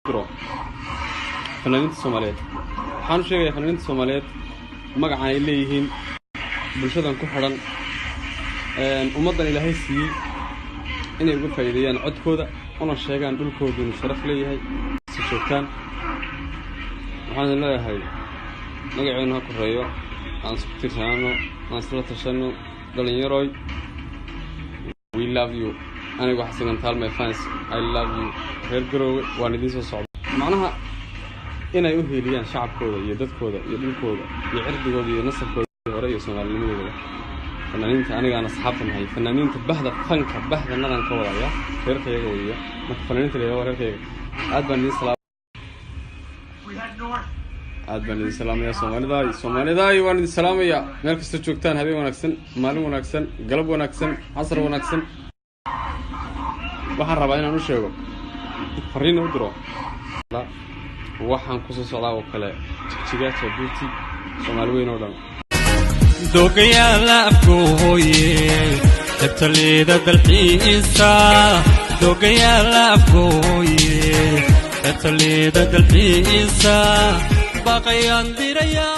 درو فنانينta Somaliyeed waxaan sheegay fanaaniinta Somaliyeed magaca ay leeyihiin bulshadan ku xiran ummadan Ilaahay siiyay inay uga faa'iideeyaan codkooda una sheegaan dhulkooda inuu sharaf leeyahay si joogtaan waxaan leeyahay magaceena ku reeyo aan isku tirsanaano aan isla tashano dhalinyarooy we love you aniga Xasan Gantaal my fans I love you reer garoowe waan idin soo socdaa macnaha inay u heeliyaan shacabkooda iyo dadkooda iyo dhulkooda iyo cirdigooda iyo nasabkooda hore iyo Soomaaliyeed fanaaniinta aniga aan asxaabta nahay fanaaniinta bahda fanka bahda nadan ka wadaya reerkayga wadiya marka fanaaniinta leeyahay reerkayga aad baan idin salaamaya Soomaalida waan idin salaamaya meel kasta joogtaan habeen wanaagsan maalin wanaagsan galab wanaagsan casr wanaagsan waxaan rabaa inaan u sheego Fariin u diro waxaan ku soo socdaa oo kale jigaasha duuti Soomaaliyeed oo dhan dogayaala afkooye tabtaleeda dalxiisa dogayaala afkooye tabtaleeda dalxiisa baqayaan diraya